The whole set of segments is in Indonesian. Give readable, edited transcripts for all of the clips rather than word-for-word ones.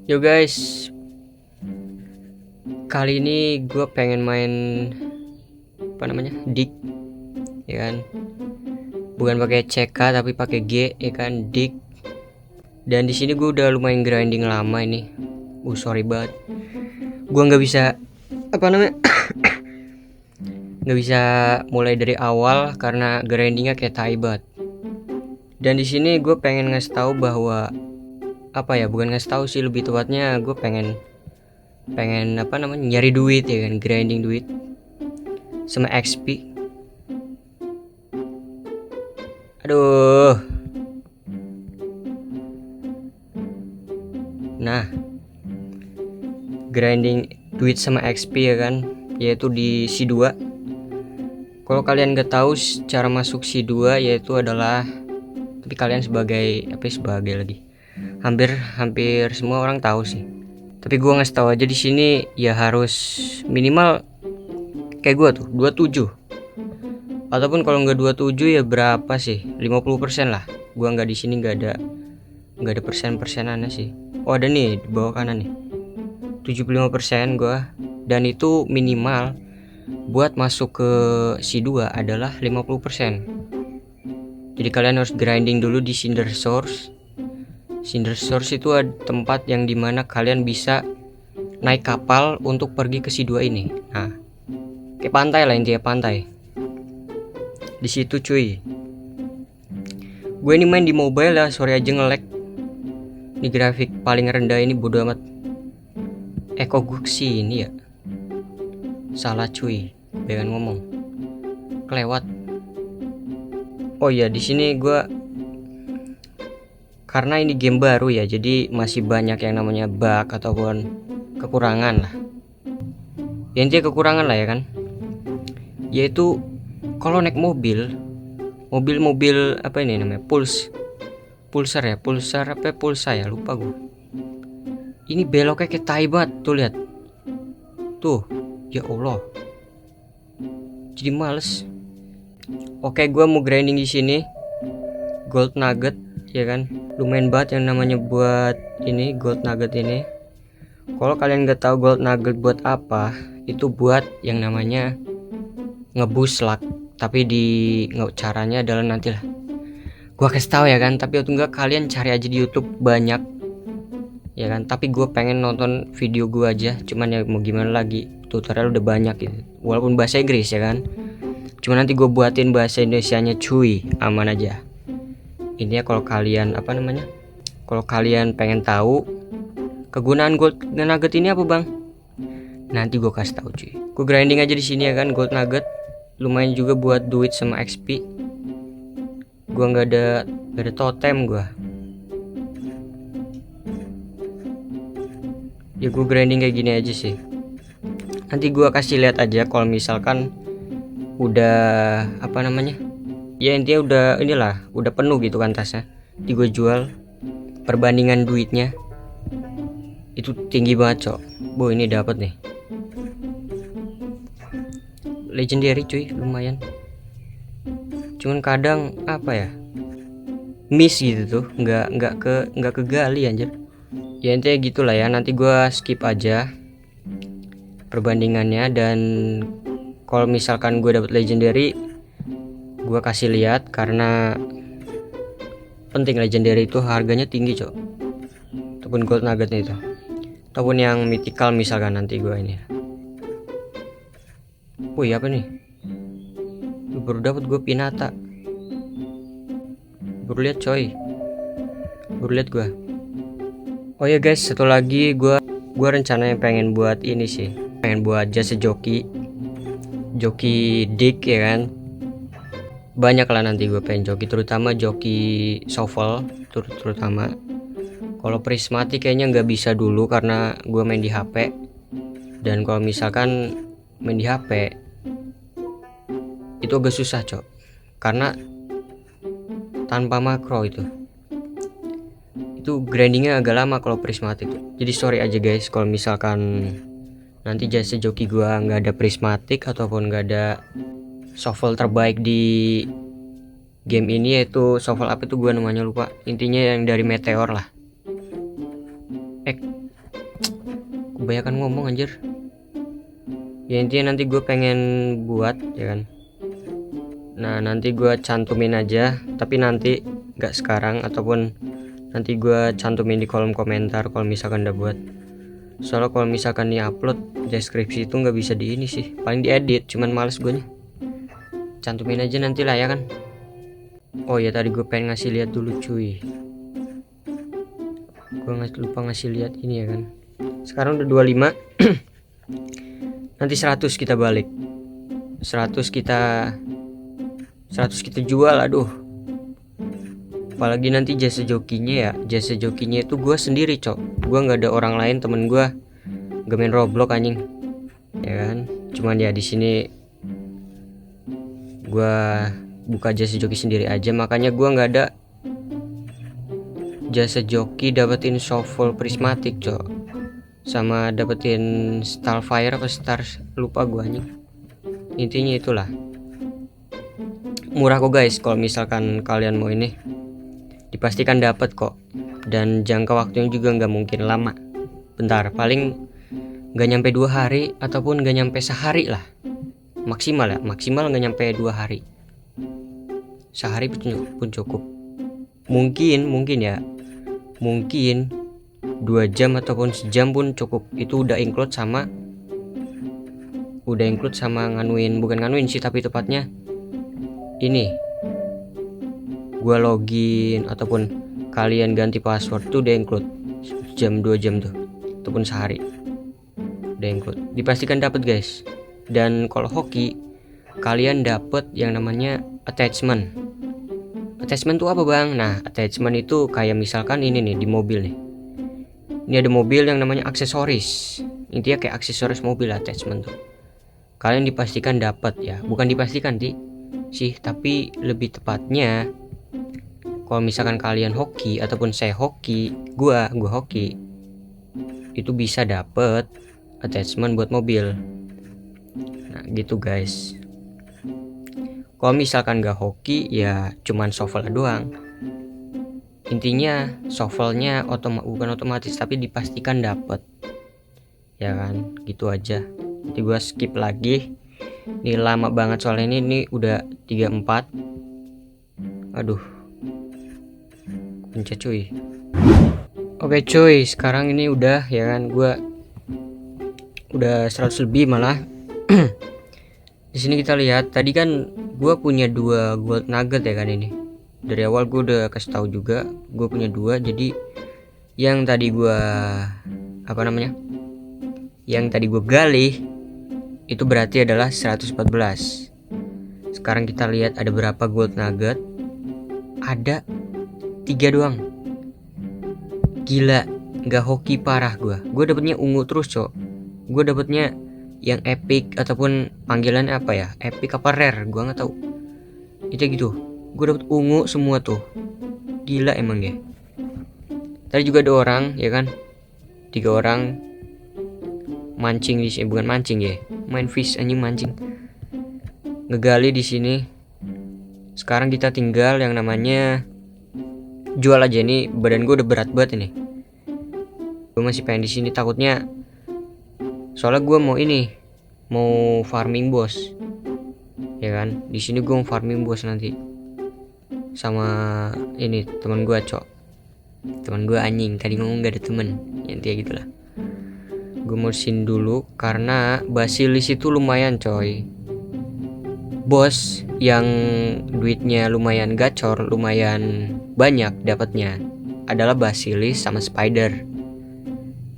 Yo guys, kali ini gue pengen main dig, ya kan? Bukan pakai CK tapi pakai G, ya kan? Dig. Dan di sini gue udah lumayan grinding lama ini. Sorry banget. Gue nggak bisa nggak bisa mulai dari awal karena grindingnya kayak tai banget. Dan di sini gue pengen ngasih tahu bahwa bukan ngasih tahu sih, lebih tepatnya gue pengen nyari duit, ya kan, grinding duit sama XP. Aduh. Nah, grinding duit sama XP, ya kan, yaitu di C2. Kalau kalian gak tahu cara masuk C2 yaitu adalah, tapi kalian sebagai hampir semua orang tahu sih. Tapi gue ngasih tahu aja di sini, ya harus minimal kayak gue tuh 27. Ataupun kalau nggak 27 ya berapa sih? 50% lah. Gua nggak di sini nggak ada persenannya sih. Oh, ada nih di bawah kanan nih. 75% gua, dan itu minimal buat masuk ke C2 adalah 50%. Jadi kalian harus grinding dulu di Cinder Source. Cinder Source itu ada tempat yang dimana kalian bisa naik kapal untuk pergi ke C2 ini. Nah, kayak pantai lah, intinya pantai. Di situ cuy. Gue ini main di mobile ya, sorry aja nge-lag. Ini grafik paling rendah ini, bodo amat. Kok gue kesini ya? Salah cuy, pengen ngomong kelewat. Oh iya, di sini gue, karena ini game baru ya, jadi masih banyak yang namanya bug ataupun kekurangan lah. Ya, intinya kekurangan lah, ya kan. Yaitu kalau naik mobil apa ini namanya, pulsar ya, lupa gue. Ini beloknya kayak tai banget, tuh lihat tuh, ya Allah, jadi males. Oke, gue mau grinding di sini gold nugget, ya kan. Lumayan banget yang namanya buat ini gold nugget ini. Kalau kalian nggak tahu gold nugget buat apa, itu buat yang namanya ngeboost luck. Tapi caranya adalah nantilah gua kasih tahu, ya kan. Tapi atau enggak kalian cari aja di YouTube, banyak, ya kan. Tapi gue pengen nonton video gua aja, cuman ya mau gimana lagi, tutorial udah banyak gitu. Walaupun bahasa Inggris, ya kan. Cuma nanti gue buatin bahasa Indonesianya cuy, aman aja. Intinya kalau kalian kalau kalian pengen tahu kegunaan gold nugget ini apa bang, nanti gue kasih tahu cuy. Gue grinding aja di sini, ya kan, gold nugget. Lumayan juga buat duit sama XP. Gua nggak ada totem gua. Ya gue grinding kayak gini aja sih. Nanti gua kasih lihat aja kalau misalkan udah ya intinya udah penuh gitu kan tasnya. Nanti gue jual, perbandingan duitnya itu tinggi banget cok. Ini dapat nih legendary cuy, lumayan. Cuman kadang miss gitu tuh, nggak kegali anjir. Ya intinya gitulah ya. Nanti gua skip aja perbandingannya, dan kalau misalkan gue dapet legendary gua kasih lihat, karena penting. Legendary itu harganya tinggi cok, ataupun gold nugget itu, ataupun yang mythical misalkan nanti gua ini. Wih, apa nih? Baru dapat gue Pinata. Baru lihat coy. Gue. Oh ya guys, satu lagi gue rencananya pengen buat ini sih. Pengen buat jasa joki dig, ya kan. Banyak lah nanti gue pengen joki, terutama joki shuffle terutama. Kalau prismatik kayaknya nggak bisa dulu karena gue main di HP. Dan kalau misalkan main di HP itu agak susah cok, karena tanpa makro itu grindingnya agak lama kalau prismatik. Jadi sorry aja guys kalau misalkan nanti jasa joki gua nggak ada prismatik ataupun nggak ada shuffle terbaik di game ini, yaitu shuffle apa itu gua namanya lupa. Intinya yang dari meteor lah. kebanyakan ngomong anjir. Ya intinya nanti gue pengen buat ya kan. Nah nanti gue cantumin aja, tapi nanti nggak sekarang, ataupun nanti gue cantumin di kolom komentar kalau misalkan udah buat. Soalnya kalau misalkan upload deskripsi itu nggak bisa di ini sih, paling diedit, cuman males gue nya. Cantumin aja nanti lah ya kan. Oh ya tadi gue pengen ngasih lihat dulu cuy. Gue lupa ngasih lihat ini ya kan. Sekarang udah 25. Nanti 100 kita balik. 100 kita jual, aduh. Apalagi nanti jasa jokinya itu gue sendiri cok. Gue nggak ada orang lain, temen gue gak main Roblox anjing, ya kan. Cuman ya di sini gue buka jasa joki sendiri aja, makanya gue nggak ada jasa joki dapetin shovel prismatic cok, sama dapetin starfire apa stars, lupa gue anjing. Intinya itulah murah kok guys. Kalau misalkan kalian mau ini dipastikan dapat kok, dan jangka waktunya juga nggak mungkin lama. Bentar, paling nggak nyampe 2 hari ataupun nggak nyampe sehari lah, maksimal nggak nyampe 2 hari. Sehari pun cukup. Mungkin 2 jam ataupun sejam pun cukup. Itu udah include sama bukan nganuin sih, tapi tepatnya ini gua login ataupun kalian ganti password tuh udah include jam 2 jam tuh, ataupun sehari udah include. Dipastikan dapat guys. Dan kalau hoki kalian dapat yang namanya attachment. Attachment tuh apa bang? Nah attachment itu kayak misalkan ini nih, di mobil nih, ini ada mobil yang namanya aksesoris. Intinya kayak aksesoris mobil attachment tuh. Kalian dipastikan dapat ya, bukan dipastikan sih, tapi lebih tepatnya kalau misalkan kalian hoki ataupun saya hoki, gua hoki, itu bisa dapet attachment buat mobil. Nah gitu guys. Kalau misalkan gak hoki ya cuman shovel doang. Intinya shovelnya bukan otomatis, tapi dipastikan dapet, ya kan. Gitu aja. Nanti gua skip lagi. Ini lama banget soalnya ini udah 34. Aduh, pencet cuy. Oke cuy, sekarang ini udah ya kan, gua udah 100 lebih malah. Di sini kita lihat tadi kan gua punya 2 gold nugget ya kan. Ini dari awal gua udah kasih tahu juga, gua punya 2. Jadi yang tadi gua gali itu berarti adalah 114. Sekarang kita lihat ada berapa gold nugget. Ada 3 doang. Gila, nggak hoki parah gua. Gua dapetnya ungu terus cok. Gua dapetnya yang epic ataupun panggilannya apa ya? Epic apa rare? Gua nggak tahu. Itu gitu. Gua dapet ungu semua tuh. Gila emang ya. Tadi juga ada orang ya kan. 3 orang mancing di sini, bukan mancing ya. Main fish anjing, mancing. Ngegali di sini. Sekarang kita tinggal yang namanya jual aja. Ini badan gue udah berat banget ini. Gue masih pengen di sini, takutnya soalnya gue mau farming bos, ya kan. Di sini gue mau farming bos nanti sama ini teman gue cok. Teman gue anjing, tadi ngomong gak ada temen, intinya gitulah. Gue mau sin dulu karena basilis itu lumayan coy. Bos yang duitnya lumayan gacor, lumayan banyak dapatnya adalah basilis sama spider,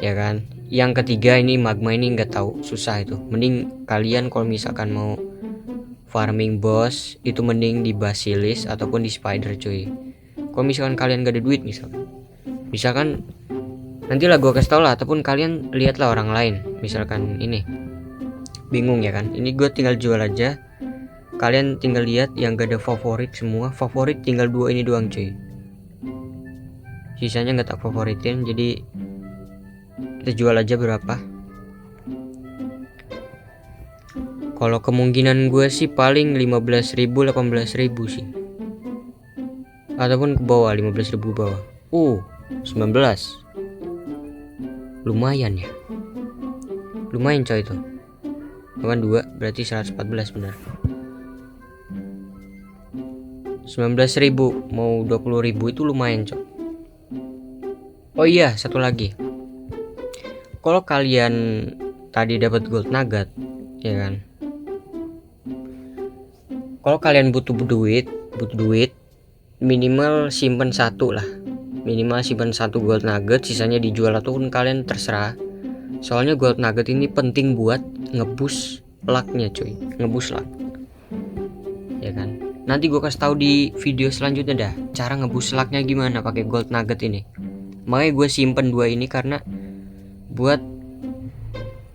ya kan. Yang ketiga ini magma, ini nggak tahu, susah itu. Mending kalian kalau misalkan mau farming boss itu mending di basilis ataupun di spider cuy. Kalau misalkan kalian gak ada duit misalkan nantilah gue kasih tau lah, ataupun kalian lihatlah orang lain misalkan ini bingung ya kan. Ini gue tinggal jual aja, kalian tinggal lihat yang gak ada favorit semua. Favorit tinggal 2 ini doang cuy, sisanya nggak tak favoritin. Jadi kita jual aja berapa. Kalau kemungkinan gue sih paling 15.000 18.000 sih, ataupun ke bawah 15.000 bawah. 19. Lumayan ya. Lumayan coy itu. 82 berarti 114 benar. 19.000 mau 20.000 itu lumayan coy. Oh iya, satu lagi. Kalau kalian tadi dapat gold nugget, ya kan? Kalau kalian butuh duit, minimal simpen satu lah. Minimal simpen satu gold nugget, sisanya dijual ataupun kalian terserah. Soalnya gold nugget ini penting buat ngebus lucknya cuy, ngebus luck. Ya kan? Nanti gue kasih tahu di video selanjutnya dah cara ngebus lucknya gimana pakai gold nugget ini. Makanya gue simpen 2 ini karena buat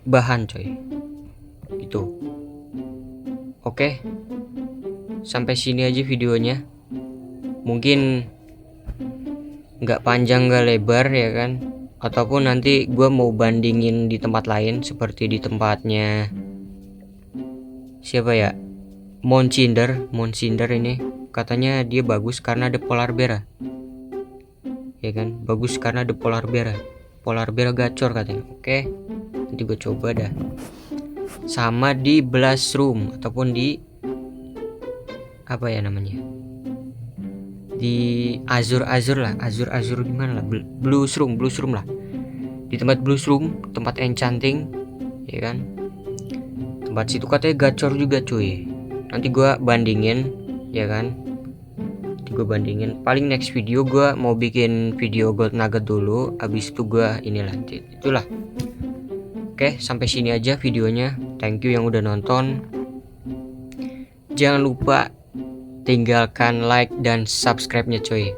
bahan coy. Gitu. Oke. Sampai sini aja videonya. Mungkin nggak panjang nggak lebar ya kan, ataupun nanti gue mau bandingin di tempat lain seperti di tempatnya siapa ya, Monsinder ini katanya dia bagus karena ada polar bear ya kan, bagus karena ada polar bear gacor katanya. Oke, nanti gue coba dah. Sama di blast room ataupun di apa ya namanya, di azur gimana lah, blues room lah, di tempat blues room, tempat enchanting ya kan, tempat situ katanya gacor juga cuy. Nanti gua bandingin ya kan, paling next video gua mau bikin video gold nugget dulu, abis itu gua inilah itulah. Oke, sampai sini aja videonya. Thank you yang udah nonton. Jangan lupa tinggalkan like dan subscribe-nya cuy.